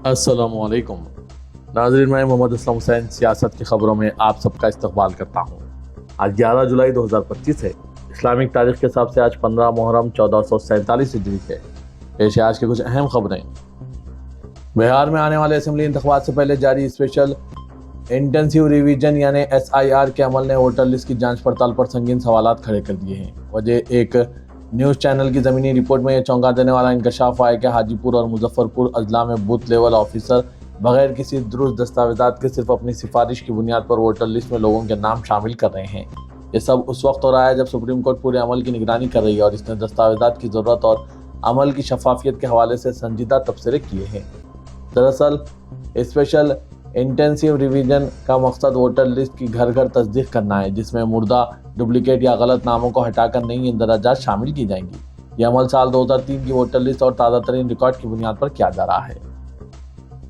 अस्सलामुअलैकुम नाज़रीन, मैं मोहम्मद असलम हुसैन सियासत की खबरों में आप सबका इस्तकबाल करता हूँ। आज 11 जुलाई 2025 है। इस्लामिक तारीख के हिसाब से आज 15 मुहर्रम 1447 हिजरी है। पेश है आज की कुछ अहम खबरें। बिहार में आने वाले असेंबली इंतखाबात से पहले जारी स्पेशल इंटेंसिव रिवीजन यानी SIR के अमल ने वोटर लिस्ट की जांच पड़ताल पर संगीन सवालात खड़े कर दिए हैं। वजह एक न्यूज़ चैनल की ज़मीनी रिपोर्ट में यह चौंका देने वाला इंकशाफ आया कि हाजीपुर और मुजफ्फरपुर अजला में बूथ लेवल ऑफिसर बगैर किसी दुरुस्त दस्तावेजात के सिर्फ अपनी सिफारिश की बुनियाद पर वोटर लिस्ट में लोगों के नाम शामिल कर रहे हैं। ये सब उस वक्त हो रहा है जब सुप्रीम कोर्ट पूरे अमल की निगरानी कर रही है और इसने दस्तावेजात की ज़रूरत और अमल की शफाफियत के हवाले से संजीदा तबसरे किए हैं। दरअसल स्पेशल इंटेंसिव रिवीजन का मकसद वोटर लिस्ट की घर घर तस्दीक करना है, जिसमें मुर्दा, डुप्लीकेट या गलत नामों को हटाकर नई इंदराजात शामिल की जाएंगी। यह अमल साल 2003 की वोटर लिस्ट और ताज़ा तरीन रिकॉर्ड की बुनियाद पर किया जा रहा है।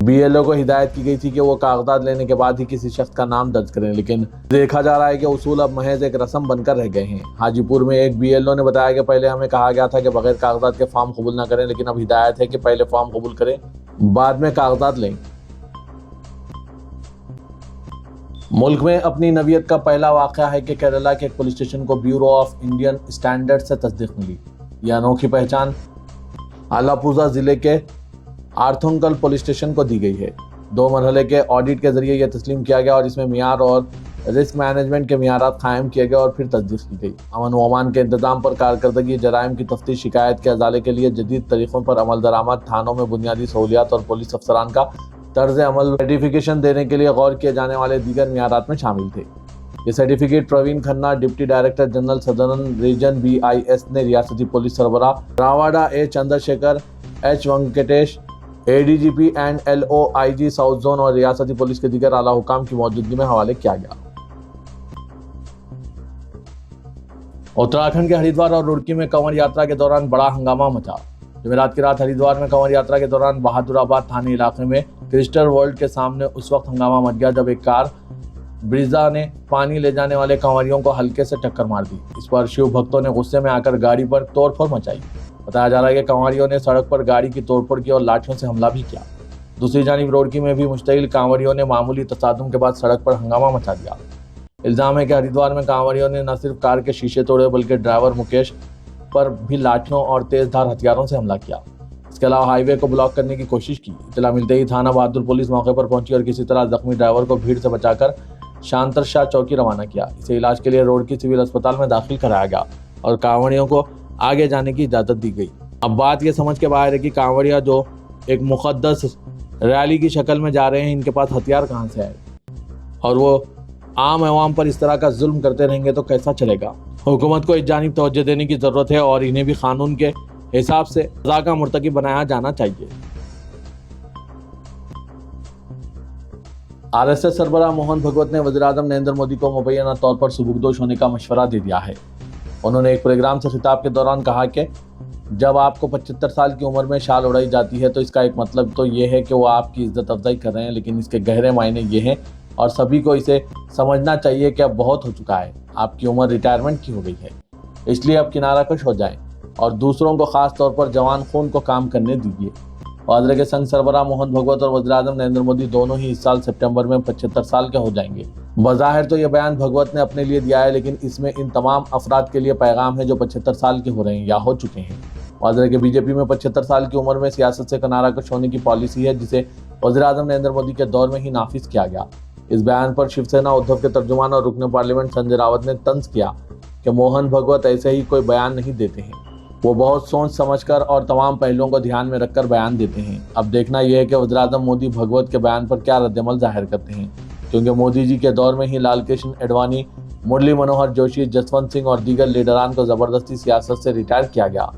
BLO को हिदायत की गई थी कि वो कागजात लेने के बाद ही किसी शख्स का नाम दर्ज करें, लेकिन देखा जा रहा है कि उसूल अब महज एक रस्म बनकर रह गए हैं। हाजीपुर में एक BLO ने बताया कि पहले हमें कहा गया था कि बगैर कागजात के फॉर्म कबूल न करें, लेकिन अब हिदायत है कि पहले फॉर्म कबूल करें, बाद में कागजात लें। मुल्क में अपनी नवियत का पहला वाक़या है कि केरला के एक पुलिस स्टेशन को ब्यूरो ऑफ इंडियन स्टैंडर्ड से तस्दीक मिली। यह अनोखी पहचान आलापुज़ा ज़िले के आर्थुंकल पुलिस स्टेशन को दी गई है। 2 मरहले के ऑडिट के जरिए यह तस्लीम किया गया और इसमें मियार और रिस्क मैनेजमेंट के मियारात कायम किए गए और फिर तस्दीक की गई। अमन व अमान के इंतजाम पर कारकर्दगी, जराइम की तफ्तीश, शिकायत के अजाले के लिए जदीद तरीक़ों पर अमल दरामद, थानों में बुनियादी सहूलियात और पुलिस अफसरान का तर्ज अमल सर्टिफिकेशन देने के लिए गौर किए जाने वाले दीगर मियारात में शामिल थे। ये certificate Praveen Khanna, deputy director general southern region BIS ने रियासती पुलिस सरबराह Ravada A Chandrashekhar, H Venkatesh, ADGP and LOIG south zone और रियासती पुलिस के दीगर आला हुकाम की मौजूदगी में हवाले किया गया। उत्तराखंड के हरिद्वार और रुड़की में कंवर यात्रा के दौरान बड़ा हंगामा मचा। जुमेरात की रात हरिद्वार में कंवर यात्रा के दौरान बहादुराबाद थाने इलाके में क्रिस्टल वर्ल्ड के सामने उस वक्त हंगामा मच गया जब एक कार ब्रीजा ने पानी ले जाने वाले कंवरियों को हल्के से टक्कर मार दी। इस पर शिव भक्तों ने गुस्से में आकर गाड़ी पर तोड़फोड़ मचाई। बताया जा रहा है कि कंवरियों ने सड़क पर गाड़ी की तोड़फोड़ की और लाठियों से हमला भी किया। दूसरी जानिब रोडकी में भी मुश्तइल कांवरियों ने मामूली तसादुम के बाद सड़क पर हंगामा मचा दिया। इल्ज़ाम है कि हरिद्वार में कांवरियों ने न सिर्फ कार के शीशे तोड़े बल्कि ड्राइवर मुकेश पर भी लाठियों और तेजधार हथियारों से हमला किया। इसके अलावा हाईवे को ब्लॉक करने की कोशिश की। इत्तला मिलते ही थाना बहादुर पुलिस मौके पर पहुंची और किसी तरह जख्मी ड्राइवर को भीड़ से बचाकर शांतर शाह चौकी रवाना किया। इसे इलाज के लिए रोडकी सिविल अस्पताल में दाखिल कराया गया और कांवड़ियों को आगे जाने की इजाज़त दी गई। अब बात यह समझ के बाहर है कि कांवड़िया जो एक मुक़द्दस रैली की शक्ल में जा रहे हैं, इनके पास हथियार कहाँ से आए और वो आम अवाम पर इस तरह का जुल्म करते रहेंगे तो कैसा चलेगा। हुकूमत को इस जानिब तवज्जो देने की ज़रूरत है और इन्हें भी कानून के हिसाब से सज़ा का मुर्तकिब बनाया जाना चाहिए। RSS सरबराह मोहन भगवत ने वज़ीर-ए-आज़म नरेंद्र मोदी को मुबैना तौर पर सुबुकदोश होने का मशवरा दे दिया है। उन्होंने एक प्रोग्राम से खिताब के दौरान कहा कि जब आपको 75 साल की उम्र में शाल उड़ाई जाती है तो इसका एक मतलब तो ये है कि वो आपकी इज्जत अफजाई कर रहे हैं, लेकिन इसके गहरे मायने ये हैं और सभी को इसे समझना चाहिए कि अब बहुत हो चुका है, आपकी उम्र रिटायरमेंट की हो गई है, इसलिए अब किनारा कश हो जाएं और दूसरों को खास तौर पर जवान खून को काम करने दीजिए। वाज़रा के संग सरबराह मोहन भगवत और वज़ीर-ए-आज़म नरेंद्र मोदी दोनों ही इस साल सितंबर में 75 साल के हो जाएंगे। बज़ाहिर तो यह बयान भगवत ने अपने लिए दिया है, लेकिन इसमें इन तमाम अफराद के लिए पैगाम है जो 75 साल के हो रहे हैं या हो चुके हैं। वाज़रा के BJP में 75 साल की उम्र में सियासत से किनारा कश होने की पॉलिसी है, जिसे वज़ीर-ए-आज़म नरेंद्र मोदी के दौर में ही नाफिज किया गया। इस बयान पर शिवसेना उद्धव के तर्जुमान और रुकन पार्लियामेंट संजय रावत ने तंज किया कि मोहन भगवत ऐसे ही कोई बयान नहीं देते हैं, वो बहुत सोच समझकर और तमाम पहलुओं को ध्यान में रखकर बयान देते हैं। अब देखना यह है कि वज़ीर-ए-आज़म मोदी भगवत के बयान पर क्या रद्दअमल जाहिर करते हैं, क्योंकि मोदी जी के दौर में ही लाल कृष्ण अडवाणी, मुरली मनोहर जोशी, जसवंत सिंह और दीगर लीडरान को ज़बरदस्ती सियासत से रिटायर किया गया।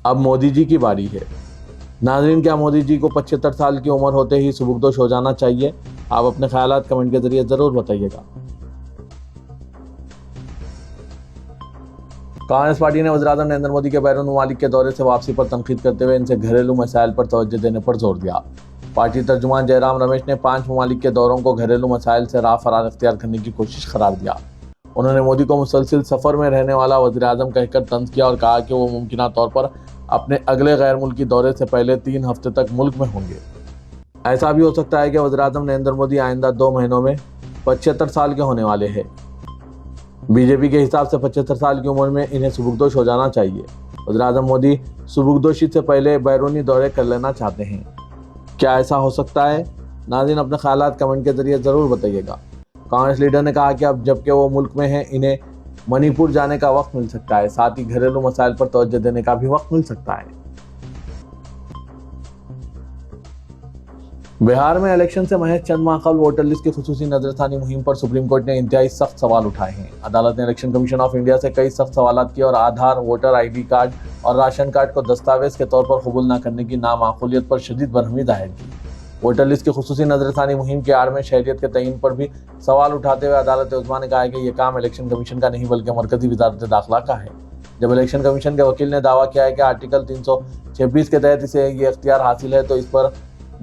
अब मोदी जी की बारी है। नाज़रीन, क्या मोदी जी को 75 साल की उम्र होते ही सुबुकदोश हो जाना चाहिए? आप अपने ख्यालात कमेंट के जरिए ज़रूर बताइएगा। कांग्रेस पार्टी ने वज़ीर-ए-आज़म नरेंद्र मोदी के बैरून मुमालिक के दौरे से वापसी पर तनकीद करते हुए इनसे घरेलू मसाइल पर तवज्जो देने पर जोर दिया। पार्टी तर्जुमान जयराम रमेश ने 5 ममालिक के दौरों को घरेलू मसाइल से राह फरार इख्तियार करने की कोशिश करार दिया। उन्होंने मोदी को मुसलसिल सफ़र में रहने वाला वज़ीर-ए-आज़म कहकर तंज किया और कहा कि वो मुमकिना तौर पर अपने अगले गैर मुल्की दौरे से पहले 3 हफ्ते तक मुल्क में होंगे। ऐसा भी हो सकता है कि वज़ीर-ए-आज़म नरेंद्र मोदी आइंदा 2 महीनों में 75 साल के होने वाले हैं। बीजेपी के हिसाब से 75 साल की उम्र में इन्हें सुबुकदोश हो जाना चाहिए। वज़ीर-ए-आज़म मोदी सुबुकदोशी से पहले बैरूनी दौरे कर लेना चाहते हैं। क्या ऐसा हो सकता है? नाज़रीन, अपने ख़यालात कमेंट के जरिए ज़रूर बताइएगा। कांग्रेस लीडर ने कहा कि अब जबकि वो मुल्क में हैं, इन्हें मणिपुर जाने का वक्त मिल सकता है, साथ ही घरेलू मसाइल पर तवज्जो देने का भी वक्त मिल सकता है। बिहार में इलेक्शन से महज चंद माह कबल वोटर लिस्ट की खुसूसी नजरसानी मुहिम पर सुप्रीम कोर्ट ने इंतहाई सख्त सवाल उठाए हैं। अदालत ने इलेक्शन कमीशन ऑफ इंडिया से कई सख्त सवालात किए और आधार, वोटर ID कार्ड और राशन कार्ड को दस्तावेज के तौर पर कबूल न करने की नामाकूलियत पर शदीद बरहमी जाहिर की। वोटर लिस्ट की खुसूसी नजरसानी मुहिम की आड़ में शहरियत के तयीन पर भी सवाल उठाते हुए अदालत उज़्मा ने कहा है कि यह काम इलेक्शन कमीशन का नहीं बल्कि मरकजी वज़ारत दाखिला का है। जब इलेक्शन कमीशन के वकील ने दावा किया है कि आर्टिकल 326 के तहत इसे ये इख्तियार हासिल है, तो इस पर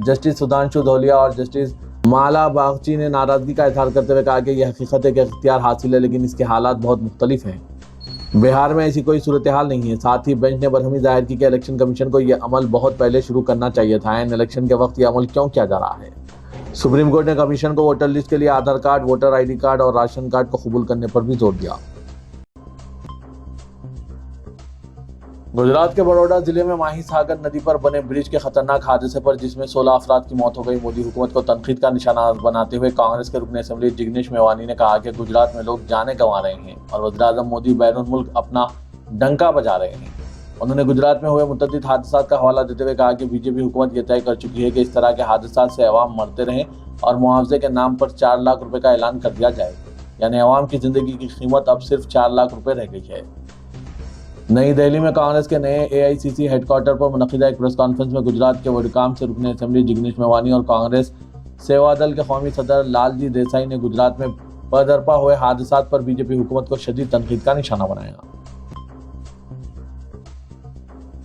जस्टिस सुधांशु धोलिया और जस्टिस माला बागची ने नाराजगी का इजहार करते हुए कहा कि यह हकीकत है कि इख्तियार हासिल है, लेकिन इसके हालात बहुत मुख्तलिफ हैं। बिहार में ऐसी कोई सूरत हाल नहीं है। साथ ही बेंच ने बरहमी जाहिर की कि इलेक्शन कमीशन को यह अमल बहुत पहले शुरू करना चाहिए था। इन इलेक्शन के वक्त यह अमल क्यों किया जा रहा है? सुप्रीम कोर्ट ने कमीशन को वोटर लिस्ट के लिए आधार कार्ड, वोटर ID कार्ड और राशन कार्ड को कबूल करने पर भी जोर दिया। गुजरात के बड़ौदा जिले में माही सागर नदी पर बने ब्रिज के खतरनाक हादसे पर जिसमें 16 अफराद की मौत हो गई, मोदी हुकूमत को तनकीद का निशाना बनाते हुए कांग्रेस के रुकन असेंबली जिग्नेश मेवानी ने कहा कि गुजरात में लोग जाने गंवा रहे हैं और वज़ीर-ए-आज़म मोदी बैरून मुल्क अपना डंका बजा रहे हैं। उन्होंने गुजरात में हुए मुतअद्दिद हादसात का हवाला देते हुए कहा कि बीजेपी हुकूमत यह तय कर चुकी है कि इस तरह के हादसात से अवाम मरते रहें और मुआवजे के नाम पर 4 लाख रुपए का ऐलान कर दिया जाए। यानी अवाम की जिंदगी की कीमत अब सिर्फ 4 लाख रुपए रह गई है। नई दिल्ली में कांग्रेस के नए AICC हेडक्वार्टर पर मुनक़िदा एक प्रेस कॉन्फ्रेंस में गुजरात के वडगाम से रुकन असेंबली जिग्नेश मेवानी और कांग्रेस सेवा दल के कौमी सदर लालजी देसाई ने गुजरात में पदरपा हुए हादसात पर बीजेपी हुकूमत को शदीद तनकीद का निशाना बनाया।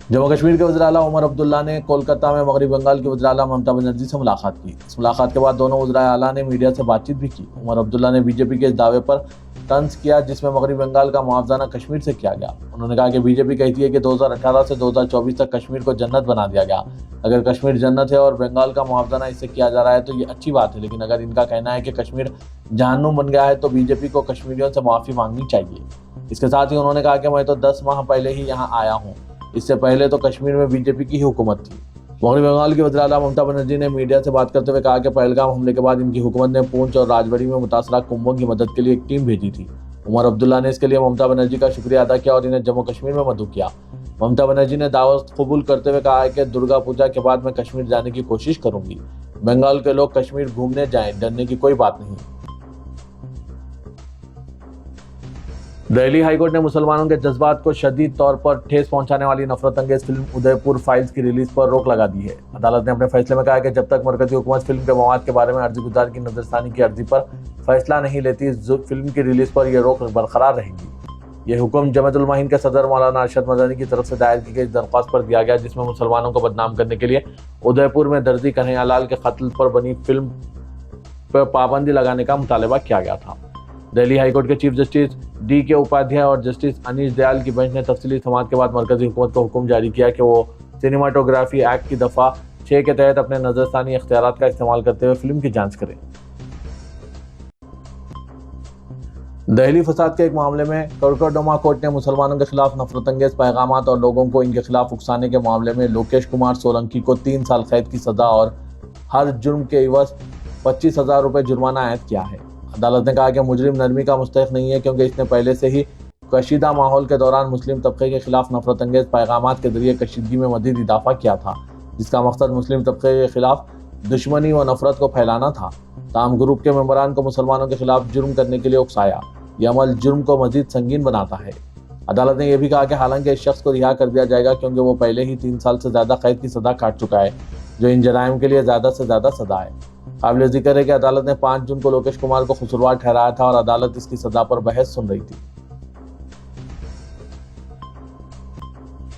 जम्मू कश्मीर के वज़ीर आला उमर अब्दुल्ला ने कोलकाता में मगरबी बंगाल की वज़ीर आला ममता बनर्जी से मुलाकात की। इस मुलाकात के बाद दोनों वज़ीर आला ने मीडिया से बातचीत भी की। उमर अब्दुल्ला ने बीजेपी के इस दावे पर तंज किया जिसमें मगरबी बंगाल का मुआवजा कश्मीर से किया गया। उन्होंने कहा कि बीजेपी कहती है कि 2018 से 2024 तक कश्मीर को जन्नत बना दिया गया। अगर कश्मीर जन्नत है और बंगाल का मुआवजा इससे किया जा रहा है तो ये अच्छी बात है, लेकिन अगर इनका कहना है कि कश्मीर जहन्नुम बन गया है तो बीजेपी को कश्मीरियों से माफ़ी मांगनी चाहिए। इसके साथ ही उन्होंने कहा कि मैं तो 10 माह पहले ही यहाँ आया हूँ, इससे पहले तो कश्मीर में बीजेपी की ही हुकूमत थी। मगरबी बंगाल की वज़ीर आला ममता बनर्जी ने मीडिया से बात करते हुए कहा कि पहलगाम हमले के बाद इनकी हुकूमत ने पूंछ और राजबरी में मुतासरा कुंभों की मदद के लिए एक टीम भेजी थी। उमर अब्दुल्ला ने इसके लिए ममता बनर्जी का शुक्रिया अदा किया और इन्हें जम्मू कश्मीर में मदऊ किया। ममता बनर्जी ने दावत कबूल करते हुए कहा है कि दुर्गा पूजा के बाद मैं कश्मीर जाने की कोशिश करूंगी। बंगाल के लोग कश्मीर घूमने जाएं, डरने की कोई बात नहीं। दिल्ली हाईकोर्ट ने मुसलमानों के जज्बात को शदीद तौर पर ठेस पहुंचाने वाली नफरत अंगेज फिल्म उदयपुर फाइल्स की रिलीज पर रोक लगा दी है। अदालत ने अपने फैसले में कहा कि जब तक मरकजी हुकूमत फिल्म के मवाद के बारे में अर्जी गुजार की नजरसानी की अर्जी पर फैसला नहीं लेती, फिल्म की रिलीज पर यह रोक बरकरार रहेगी। यह हुक्म जमात उलमा हिंद के सदर मौलाना अरशद मदनी की तरफ से दायर की गई दरख्वास्त पर दिया गया, जिसमें मुसलमानों को बदनाम करने के लिए उदयपुर में दर्जी कन्हैयालाल के कत्ल पर बनी फिल्म पर पाबंदी लगाने का मुतालबा किया गया था। दिल्ली हाईकोर्ट के चीफ जस्टिस DK उपाध्याय और जस्टिस अनीश दयाल की बेंच ने तफसीली समाअत के बाद मरकजी हुकूमत को हुक्म जारी किया कि वो सिनेमाटोग्राफी एक्ट की दफ़ा 6 के तहत अपने नजरसानी इख्तियारात का इस्तेमाल करते हुए फिल्म की जांच करें। दिल्ली फसाद के एक मामले में कोर्डोमा कोर्ट ने मुसलमानों के खिलाफ नफरत अंगेज पैगामात और लोगों को इनके खिलाफ उकसाने के मामले में लोकेश कुमार सोलंकी को 3 साल कैद की सजा और हर जुर्म के इवज 25,000 रुपये जुर्माना आयद किया है। अदालत ने कहा कि मुजरिम नरमी का मुस्तहिक नहीं है, क्योंकि इसने पहले से ही कशीदा माहौल के दौरान मुस्लिम तबके के खिलाफ नफरत अंगेज पैगामात के जरिए कशीदगी में मज़ीद इजाफा किया था, जिसका मकसद मुस्लिम तबके के खिलाफ दुश्मनी व नफरत को फैलाना था। ताम ग्रुप के मेंबरान को मुसलमानों के खिलाफ जुर्म करने के लिए उकसाया। यह अमल जुर्म को मजीद संगीन बनाता है। अदालत ने यह भी कहा कि हालांकि इस शख्स को रिहा कर दिया जाएगा, क्योंकि वो पहले ही 3 साल से ज़्यादा कैद की सज़ा काट चुका है, जो इन जराइम के लिए ज़्यादा से ज़्यादा सज़ा है। काबिल जिक्र है कि अदालत ने 5 जून को लोकेश कुमार को कसूरवार ठहराया था और अदालत इसकी सजा पर बहस सुन रही थी।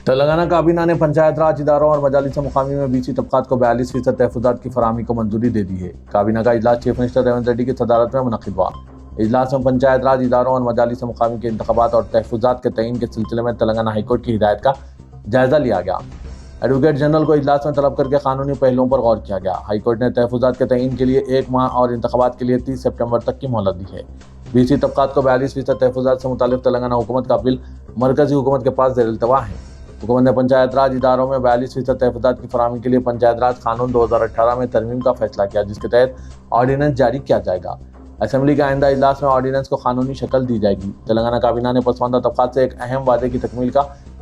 तेलंगाना काबीना ने पंचायत राज इदारों और मजालिस मुकामी में BC तबकात को 42% तहफ़्फ़ुज़ात की फराहमी को मंजूरी दे दी है। काबीना का इजलास चीफ मिनिस्टर रेवंत रेड्डी की सदारत में मुनक़िद हुआ। इजलास में पंचायत राज इदारों और मजालिस मुकामी के इंतख़ाबात और तहफ़्फ़ुज़ात के तयीन के सिलसिले में तेलंगाना हाईकोर्ट की हिदायत का जायज़ा लिया गया। एडवोकेट जनरल को इजलास में तलब करके कानूनी पहलुओं पर गौर किया गया। हाईकोर्ट ने तहफुजात के तयीन के लिए 1 माह और इंतखाबात के लिए 30 सितंबर तक की मोहलत दी है। बीसी तबकात को 42% तहफुजात से मुतालिक तेलंगाना हुकूमत का बिल मरकजी हुकूमत के पास ज़ेर-इल्तवा है। हुकूमत ने पंचायत राज इदारों में 42% तहफुजात की फराहमी के लिए पंचायत राज कानून 2018 में तरमीम का फैसला किया, जिसके तहत ऑर्डिनेंस जारी किया जाएगा। असेंबली के आइंदा इजलास में ऑर्डिनेंस को कानूनी शक्ल दी जाएगी। तेलंगाना काबीना ने पसमानदा तबकात से एक अहम वादे की तकमील का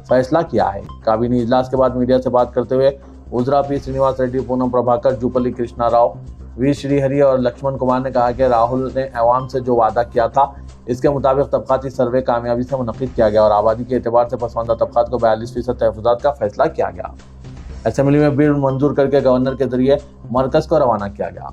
फैसला किया है। काबीनी इजलास के बाद मीडिया से बात करते हुए उजरा पी श्रीनिवास रेड्डी, पूनम प्रभाकर, जुपल्ली कृष्णा राव, वी श्रीहरि और लक्ष्मण कुमार ने कहा कि राहुल ने अवाम से जो वादा किया था इसके मुताबिक तबकाती सर्वे कामयाबी से मुनक्किद किया गया और आबादी के एतबार से पसमानदा तबकात को 42% तहफुजात का फैसला किया गया। असेंबली में बिल मंजूर करके गवर्नर के जरिए मरकज को रवाना किया गया।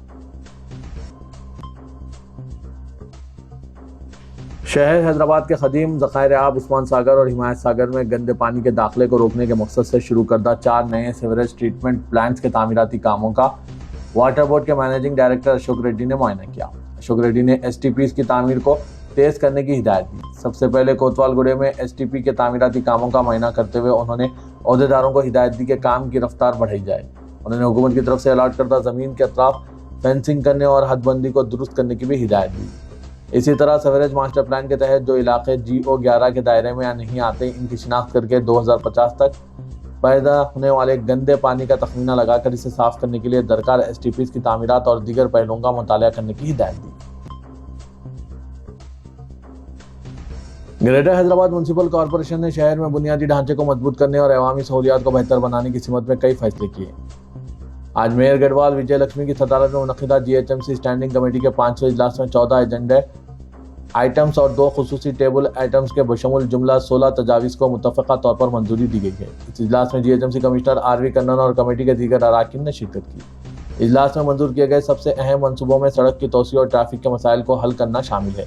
शहर हैदराबाद के खदीम ज़खायर आब उस्मान सागर और हिमायत सागर में गंदे पानी के दाखिले को रोकने के मकसद से शुरू करदा 4 नए सीवरेज ट्रीटमेंट प्लांट्स के तामीराती कामों का वाटर बोर्ड के मैनेजिंग डायरेक्टर अशोक रेड्डी ने मुआयना किया। अशोक रेड्डी ने STPs की तामीर को तेज करने की हिदायत दी। सबसे पहले कोतवालगुड़े में STP के तामीराती कामों का मुआयना करते हुए उन्होंने अहदेदारों को हिदायत दी कि काम की रफ्तार बढ़ाई जाए। उन्होंने हुकूमत की तरफ से अलॉट करदा ज़मीन के अतराफ फेंसिंग करने और हदबंदी को दुरुस्त करने की भी हिदायत दी। इसी तरह सीवरेज मास्टर प्लान के तहत जो इलाके GO 11 के दायरे में नहीं आते, इनकी शिनाख्त करके 2050 तक पैदा होने वाले गंदे पानी का तखमीना लगाकर इसे साफ करने के लिए दरकार STPs की तामीरात और दीगर पहलुओं का मुताला करने की हिदायत दी। ग्रेटर हैदराबाद म्युनिसिपल कॉरपोरेशन ने शहर में बुनियादी ढांचे को मजबूत करने और अवामी सहूलियात को बेहतर बनाने की सिमत में कई फैसले किए। आज मेयर गढ़वाल विजय लक्ष्मी की सदारत में मुनक़िदा GHMC स्टैंडिंग कमेटी के 500 इजलास में 14 एजेंडे आइटम्स और 2 खुसूसी टेबल आइटम्स के बशमुल जुमला 16 तजावीज़ को मुतफ़क़ा तौर पर मंजूरी दी गई है। इस इजलास में GHMC कमिश्नर RV कन्नन और कमेटी के दीगर अराकीन ने शिरकत की। इजलास में मंजूर किए गए सबसे अहम मनसूबों में सड़क की तोसी और ट्रैफिक के मसाइल को हल करना शामिल है।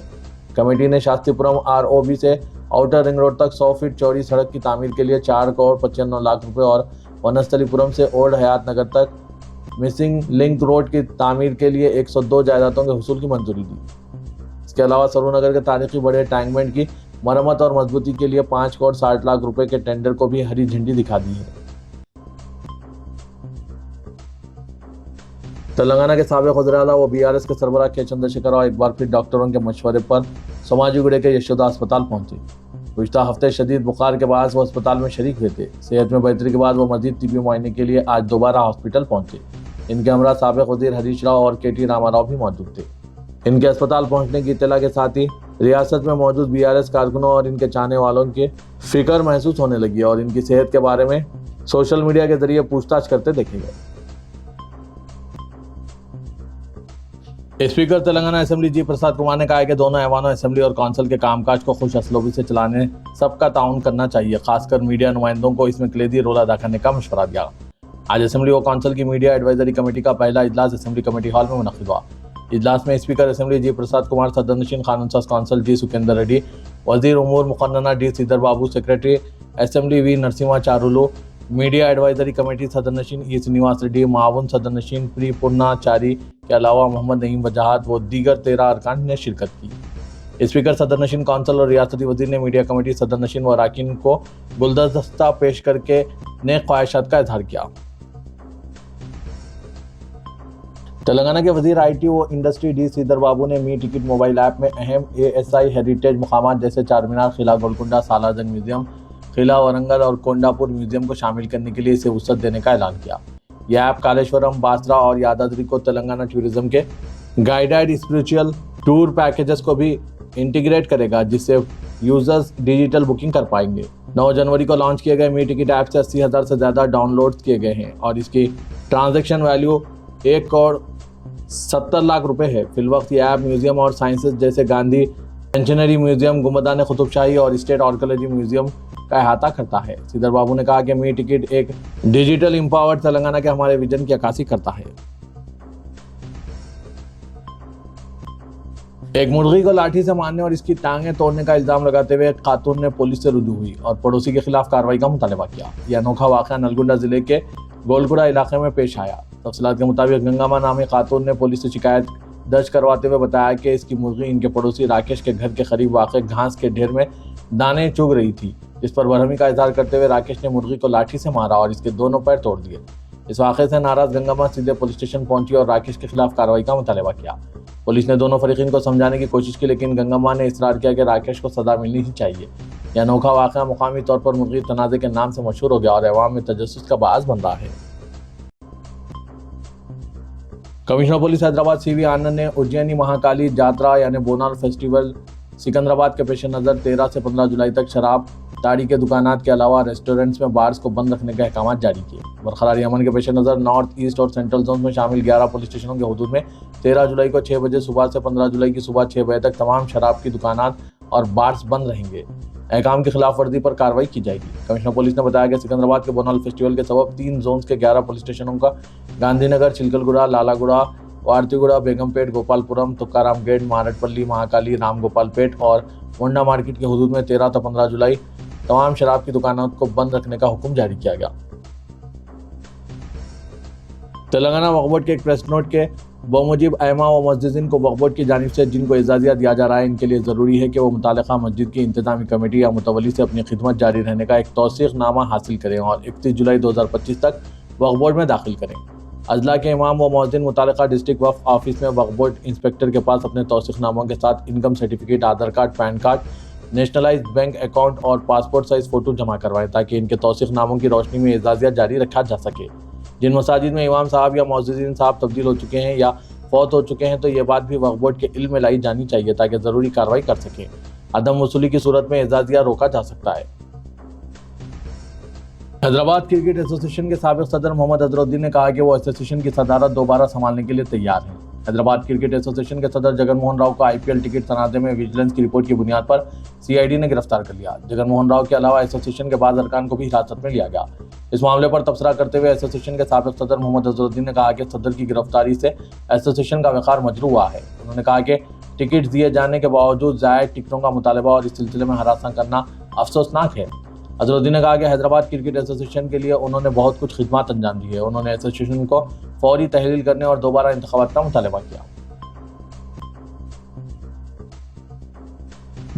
कमेटी ने शास्त्रीपुरम ROB से आउटर रिंग रोड तक 100 फीट चौड़ी सड़क की तामीर के लिए 4 करोड़ 95 लाख रुपये और वनस्थलीपुरम से ओल्ड हयात नगर तक मिसिंग लिंक रोड की तामीर के लिए 102 जायदादों के हुसूल की मंजूरी दी। इसके अलावा सरूनगर के तारीखी बड़े टैंकमेंट की मरम्मत और मजबूती के लिए 5 करोड़ 60 लाख रुपए के टेंडर को भी हरी झंडी दिखा दी है। तेलंगाना के साबिक वज़ीर-ए-आला व BRS के सरबराह के चंद्रशेखर राव एक बार फिर डॉक्टरों के मशवरे पर सोमाजीगुड़े के यशोदा अस्पताल पहुंचे। गुज़िश्ता हफ्ते शदीद बुखार के बाद वो अस्पताल में शरीक हुए थे। सेहत में बेहतरी के बाद वो मजीद तिब्बी मुआयने के लिए आज दोबारा हॉस्पिटल पहुंचे। इनके हमरा साबिक वज़ीर हरीश राव और KT रामाराव भी मौजूद थे। इनके अस्पताल पहुंचने की इत्तला के साथ ही रियासत में मौजूद BRS कारकुनों और इनके चाहने वालों के फिक्र महसूस होने लगी और इनकी सेहत के बारे में सोशल मीडिया के जरिए पूछताछ करते देखे गए। Speaker Telangana assembly G Prasad Kumar ने कहा कि दोनों ऐवानों असेंबली और काउंसिल के कामकाज को खुश असलूबी से चलाने सबका ताउन करना चाहिए। खासकर मीडिया नुमाइंदों को इसमें कलीदी रोल अदा करने का मशवरा दिया। आज असेंबली व काउंसिल की मीडिया एडवाइजरी कमेटी का पहला इजलास असेंबली कमेटी हॉल में मुनक़िद हुआ। इजलास में speaker assembly G Prasad Kumar, सदरनशीन कानून साज काउंसिल G सुकेंदर रेड्डी, वजीर उमूर मुकन्नना D Sridhar Babu, secretary assembly V Narasimha Charulu, media advisory committee सदरनशीन E श्रीनिवास रेड्डी, मावन सदरनशीन प्री पूर्णाचारी के अलावा मोहम्मद नईम वजाहत व दीगर 13 अरकान ने शिरकत की। स्पीकर सदरनशीन काउंसिल और रियासती वजीर ने मीडिया कमेटी सदरनशीन व अरकान को गुलदस्ता पेश करके नेक ख्वाहिशात का इजहार किया। तेलंगाना के वजीर IT व इंडस्ट्री D श्रीधर बाबू ने मी टिकट मोबाइल ऐप में अहम ASI हेरिटेज मुकामात जैसे चारमीनार, किला गोलकुंडा, सालारजंग म्यूजियम, किला वरंगल और कोंडापुर म्यूजियम को शामिल करने के लिए इसे वुसअत देने का ऐलान किया। यह ऐप कालेश्वरम, बासरा और यादाद्री को तेलंगाना टूरिज्म के गाइडेड स्पिरिचुअल टूर पैकेजेस को भी इंटीग्रेट करेगा, जिससे यूजर्स डिजिटल बुकिंग कर पाएंगे। 9 जनवरी को लॉन्च किए गए मी टिकट ऐप से 80,000 से ज़्यादा डाउनलोड किए गए हैं और इसकी ट्रांजैक्शन वैल्यू 1 करोड़ 70 लाख रुपए है। फिलवक्त ये ऐप म्यूजियम और साइंसेज जैसे गांधी सेंचुरी म्यूजियम, गुंबदान कुतुब शाही और स्टेट आर्कियोलॉजी म्यूजियम का अहाता करता है। श्रीधर बाबू ने कहा कि मी टिकट एक डिजिटल एम्पावर्ड तेलंगाना के हमारे विजन की अक्कासी करता है। एक मुर्गी को लाठी से मारने और इसकी टांगें तोड़ने का इल्जाम लगाते हुए एक खातून ने पुलिस से रुजू हुई और पड़ोसी के खिलाफ कार्रवाई का मुतालबा किया। यह अनोखा वाक़या नलगुंडा जिले के गोलकुड़ा इलाके में पेश आया। तफसीलात के मुताबिक गंगामा नामी खातून ने पुलिस से शिकायत दर्ज करवाते हुए बताया कि इसकी मुर्गी इनके पड़ोसी राकेश के घर के करीब वाक़ घास के ढेर में दाने चुग रही थी। इस पर बरहमी का इजहार करते हुए राकेश ने मुर्गी को लाठी से मारा और इसके दोनों पैर तोड़ दिए। इस वाक़े से नाराज गंगामा सीधे पुलिस स्टेशन पहुंची और राकेश के खिलाफ कार्रवाई का मुतालबा किया। पुलिस ने दोनों फरीकीन को समझाने की कोशिश की, लेकिन गंगामा ने इसरार किया कि राकेश को सजा मिलनी ही चाहिए। यह अनोखा वाक़या मुकामी तौर पर मुर्गी तनाज़े के नाम से मशहूर हो गया और अवाम में तजस्सुस का बाअस बन रहा है। कमिश्नर पुलिस हैदराबाद सीवी आनंद ने उज्जैनी महाकाली जात्रा यानी बोनाल फेस्टिवल सिकंदराबाद के पेश नज़र 13 से 15 जुलाई तक शराब ताड़ी के दुकानात के अलावा रेस्टोरेंट्स में बार्स को बंद रखने के अहकाम जारी किए। बरकरारी अमन के पेश नज़र नॉर्थ ईस्ट और सेंट्रल जोन में शामिल 11 पुलिस स्टेशनों के हदूद में 13 जुलाई को 6 बजे सुबह से 15 जुलाई की सुबह 6 बजे तक तमाम शराब की दुकानात और बार्स बंद रहेंगे। अहकाम की खिलाफ वर्जी पर कार्रवाई की जाएगी। कमिश्नर पुलिस ने बताया कि सिकंदराबाद के बोनाल फेस्टिवल के सबब 3 जोन के 11 पुलिस स्टेशनों का गांधीनगर, चिलकलगुड़ा, लालागुड़ा, वारतीगुड़ा, बेगमपेट, गोपालपुरम, तुकाराम गेट, मारटपल्ली, महाकाली, रामगोपालपेट और मुंडा मार्केट के हदूद में 13 से 15 जुलाई तमाम शराब की दुकानों को बंद रखने का हुक्म जारी किया गया। तेलंगाना वक्फ बोर्ड के एक प्रेस नोट के बमुजिब अइमा व मस्जिदीन को वक्फ बोर्ड की जानिब से जिनको इजाज़िया दिया जा रहा है, इनके लिए ज़रूरी है कि वो मुतालिका मस्जिद की इंतज़ामी कमेटी या मुतवल्ली से अपनी खिदमत जारी रहने का एक तौसीक़नामा हासिल करें और 31 जुलाई 2025 तक वक्फ बोर्ड में दाखिल करें। अजला के इमाम व मुअज्जिन मुतालिका डिस्ट्रिक्ट वक्फ ऑफिस में वक्फ बोर्ड इंस्पेक्टर के पास अपने तौसीक़नामों के साथ income certificate, Aadhaar card, PAN card, nationalised bank account और पासपोर्ट साइज फ़ोटो जमा करवाएं ताकि इनके तौसीक़नामों की रोशनी में इजाज़िया जारी रखा जा सके। जिन मसाजिद में इमाम साहब या मुअज्जिन साहब तब्दील हो चुके हैं या फौत हो चुके हैं तो ये बात भी वक्फ बोर्ड के इल्म में लाई जानी चाहिए ताकि ज़रूरी कार्रवाई कर सकें। अदम वसूली की सूरत में इजाज़िया रोका जा सकता है। हैदराबाद क्रिकेट एसोसिएशन के साबिक़ सदर मोहम्मद अजहरुद्दीन ने कहा कि वो एसोसिएशन की सदारत दोबारा संभालने के लिए तैयार हैं। हैदराबाद क्रिकेट एसोसिएशन के सदर जगन मोहन राव को IPL टिकट तनाज़े में विजिलेंस की रिपोर्ट की बुनियाद पर CID ने गिरफ्तार कर लिया। जगन मोहन राव के अलावा एसोसिएशन के बाद अरकान को भी हिरासत में लिया गया। इस मामले पर तबसरा करते हुए एसोसिएशन के साबिक़ सदर मोहम्मद अजहरुद्दीन ने कहा कि सदर की गिरफ्तारी से एसोसिएशन का वक़ार मजरू हुआ है। उन्होंने कहा कि टिकट दिए जाने के बावजूद ज़ायद टिकटों का मुतालबा और इस सिलसिले में हरासा करना अफसोसनाक है। अजहरुद्दीन ने कहा कि हैदराबाद क्रिकेट एसोसिएशन के लिए उन्होंने बहुत कुछ खिदमत अंजाम दी है। उन्होंने एसोसिएशन को फौरी तहलील करने और दोबारा इंतखाबात का मुतालबा किया।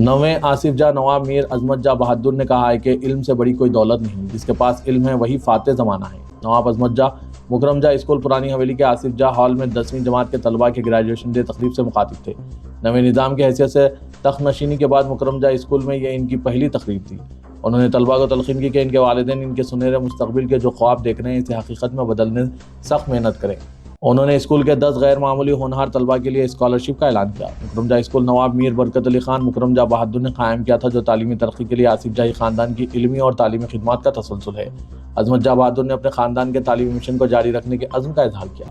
9वें आसिफ जा नवाब मीर अजमत जा बहादुर ने कहा है कि इल्म से बड़ी कोई दौलत नहीं, जिसके पास इल्म है वही फाते ज़माना है। नवाब अजमत जा मुकरम जा स्कूल पुरानी हवेली के आसिफ जा हॉल में 10वीं जमात के तलबा के ग्रेजुएशन डे तकरीब से मुखातिब थे। नवे निज़ाम की हैसियत से तख्त नशीनी के बाद मुकरम जा स्कूल में ये इनकी पहली तकरीब थी। उन्होंने तलबा को तलखीन की कि इनके वालिदैन इनके सुनहरे मुस्तकबिल के जो ख्वाब देख रहे हैं इसे हकीकत में बदलने सख्त मेहनत करें। उन्होंने स्कूल के 10 गैर मामूली होनहार तलबा के लिए स्कॉलरशिप का ऐलान किया। मुकरमजा स्कूल नवाब मीर बरकत अली खान मुकरमजा बहादुर ने कायम किया था, जो तालीमी तरक्की के लिए आसिफ जाही खानदान की इल्मी और तालीमी खिदमत का तसलसल है। अजमत जा बहादुर ने अपने खानदान के तालीमी मिशन को जारी रखने के अज़्म का इजहार किया।